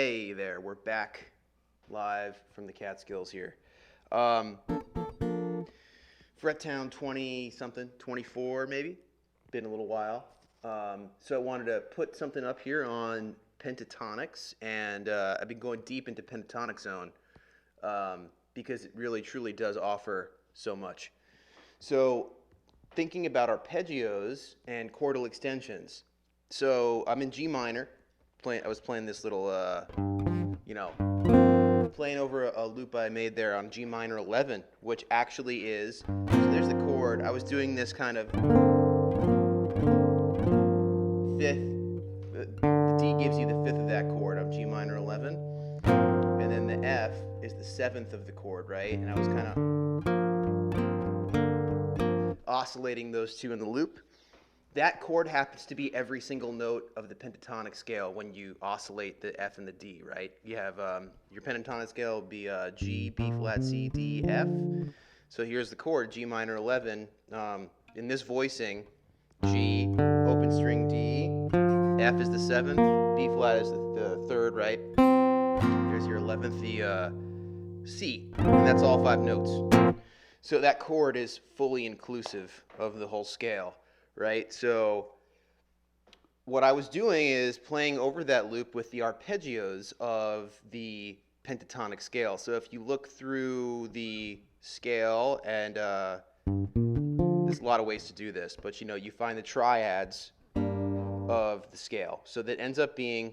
Hey there, we're back live from the Catskills here. Frettown 20-something, 24 maybe, been a little while. So I wanted to put something up here on pentatonics, and I've been going deep into pentatonic zone because it really truly does offer so much. So thinking about arpeggios and chordal extensions. So I'm in G minor. I was playing this little, playing over a loop I made there on G minor 11, which actually is, so there's the chord. I was doing this kind of fifth, the D gives you the fifth of that chord on G minor 11, and then the F is the seventh of the chord, right? And I was kind of oscillating those two in the loop. That chord happens to be every single note of the pentatonic scale when you oscillate the F and the D, right? You have your pentatonic scale will be G, B flat, C, D, F. So here's the chord, G minor 11. In this voicing, G, open string D, F is the seventh, B flat is the third, right? Here's your 11th, the C, and that's all 5 notes. So that chord is fully inclusive of the whole scale. Right, so what I was doing is playing over that loop with the arpeggios of the pentatonic scale. So if you look through the scale, and there's a lot of ways to do this, but you find the triads of the scale. So that ends up being,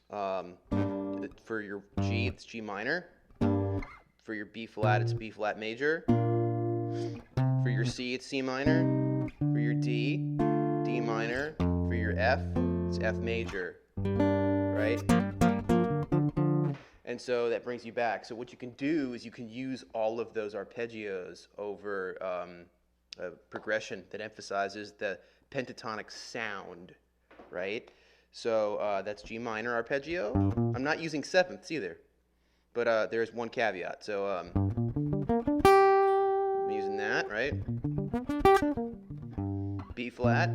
for your G, it's G minor. For your B flat, it's B flat major. For your C, it's C minor. For your D, D minor. For your F, it's F major, right? And so that brings you back. So what you can do is you can use all of those arpeggios over a progression that emphasizes the pentatonic sound, right? So that's G minor arpeggio. I'm not using sevenths either, but there's one caveat. So I'm using that, right? B flat,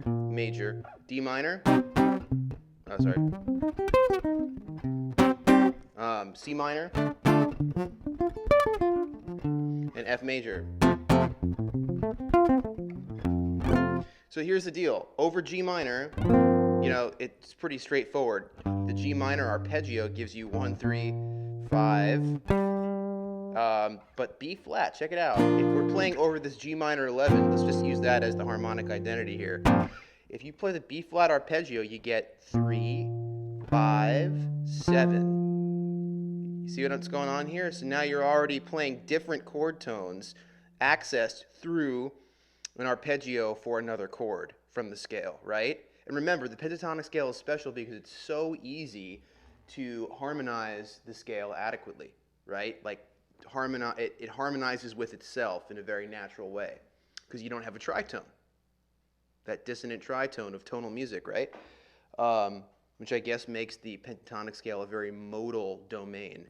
major, D minor, oh sorry, C minor, and F major. So here's the deal, over G minor, it's pretty straightforward. The G minor arpeggio gives you 1, 3, 5, but B flat, check it out. If we're playing over this G minor 11, let's just use that as the harmonic identity here. If you play the B flat arpeggio, you get 3, 5, 7. You see what's going on here? So now you're already playing different chord tones accessed through an arpeggio for another chord from the scale, right? And remember, the pentatonic scale is special because it's so easy to harmonize the scale adequately, right? Like it harmonizes with itself in a very natural way because you don't have a tritone, that dissonant tritone of tonal music, right? Which I guess makes the pentatonic scale a very modal domain.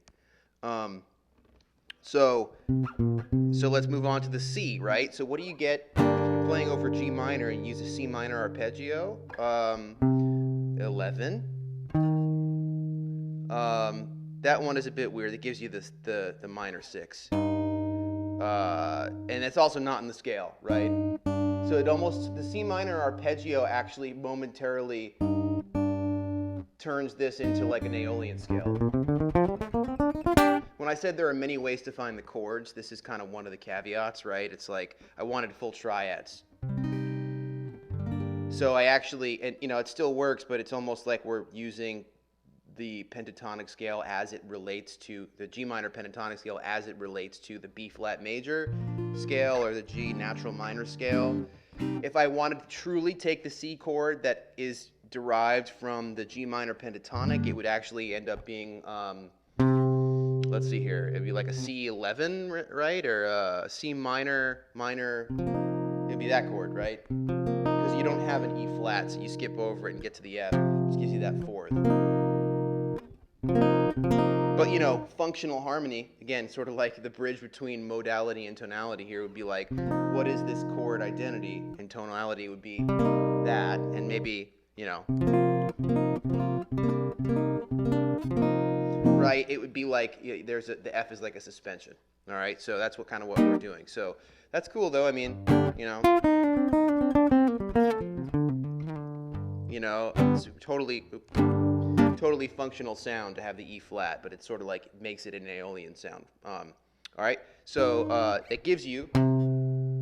So let's move on to the C, right? So what do you get if you're playing over G minor and use a C minor arpeggio? 11. That one is a bit weird. It gives you the minor 6. And it's also not in the scale, right? So the C minor arpeggio actually momentarily turns this into like an Aeolian scale. When I said there are many ways to find the chords, this is kind of one of the caveats, right? It's like I wanted full triads. So I actually, and it still works, but it's almost like we're using the pentatonic scale as it relates to the G minor pentatonic scale as it relates to the B flat major scale or the G natural minor scale. If I wanted to truly take the C chord that is derived from the G minor pentatonic, it would actually end up being, let's see here, it'd be like a C11, right? Or a C minor, it'd be that chord, right? Because you don't have an E flat, so you skip over it and get to the F, which gives you that fourth. But functional harmony, again, sort of like the bridge between modality and tonality here would be like, what is this chord identity? And tonality would be that, and maybe, right, it would be like the F is like a suspension. All right, so that's what we're doing. So that's cool though. I mean, it's totally functional sound to have the E flat, but it sort of like makes it an Aeolian sound. All right, so it gives you,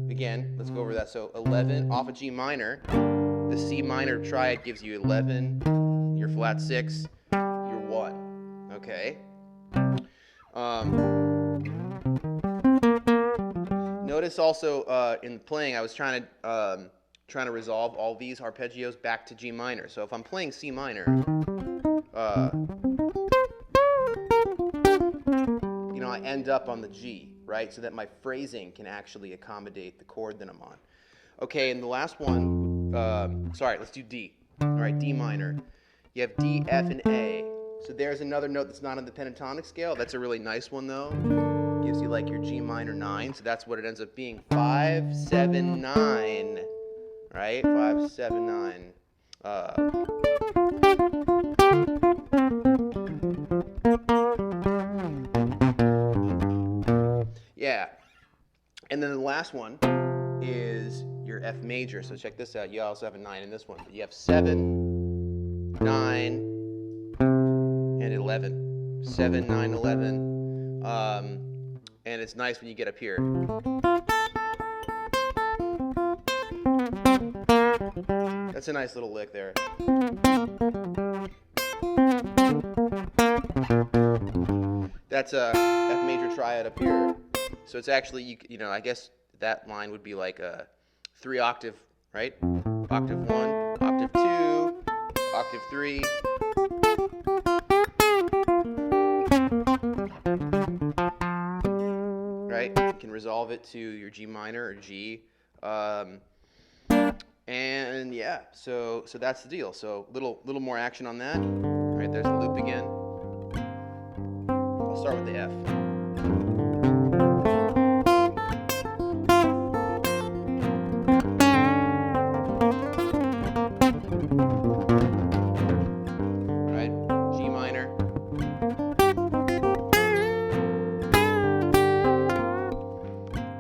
again, let's go over that. So 11 off of G minor, the C minor triad gives you 11, your flat 6, your 1. Okay. Notice also in the playing, I was trying to resolve all these arpeggios back to G minor. So if I'm playing C minor, I end up on the G, right? So that my phrasing can actually accommodate the chord that I'm on. Okay, and the last one, sorry, let's do D. All right, D minor. You have D, F, and A. So there's another note that's not on the pentatonic scale. That's a really nice one, though. Gives you like your G minor 9. So that's what it ends up being. 5, 7, 9. Right? 5, 7, 9. Yeah. And then the last one is your F major. So check this out. You also have a 9 in this one. But you have 7, 9, and 11. 7, 9, 11. And it's nice when you get up here. That's a nice little lick there. That's a F major triad up here. So it's actually, I guess that line would be like a 3 octave, right? Octave 1, octave 2, octave 3. Right? You can resolve it to your G minor or G. And yeah, so that's the deal. So little more action on that. All right, there's the loop again. I'll start with the F. Right, G minor.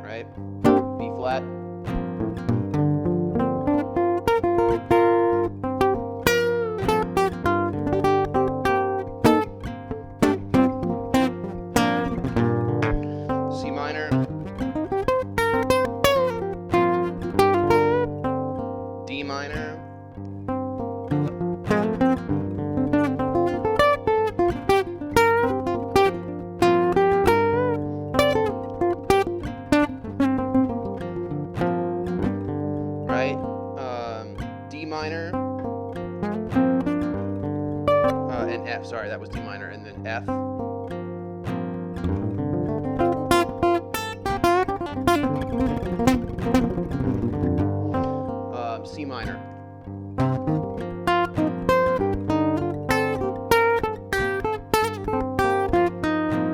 Right, B flat. D minor, right? D minor, and F. Sorry, that was D minor, and then F. C minor.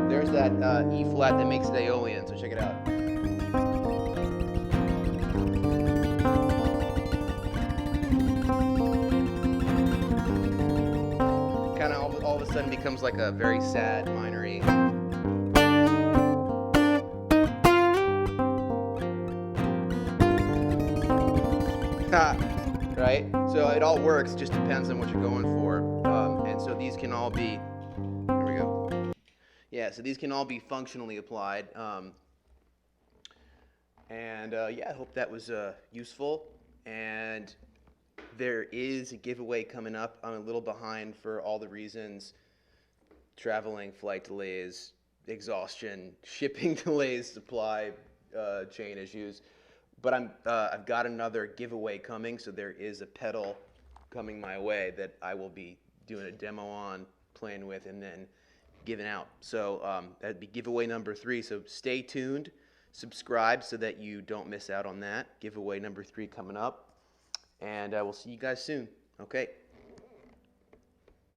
There's that E flat that makes it Aeolian, so check it out. Kind of all of a sudden becomes like a very sad minor E. Right? So it all works, just depends on what you're going for. And so these can all be, here we go. Yeah, so these can all be functionally applied. Yeah, I hope that was useful. And there is a giveaway coming up. I'm a little behind for all the reasons: traveling, flight delays, exhaustion, shipping delays, supply chain issues. But I've got another giveaway coming, so there is a pedal coming my way that I will be doing a demo on, playing with, and then giving out. So that'd be giveaway number 3. So stay tuned, subscribe so that you don't miss out on that. Giveaway number 3 coming up, and I will see you guys soon. Okay.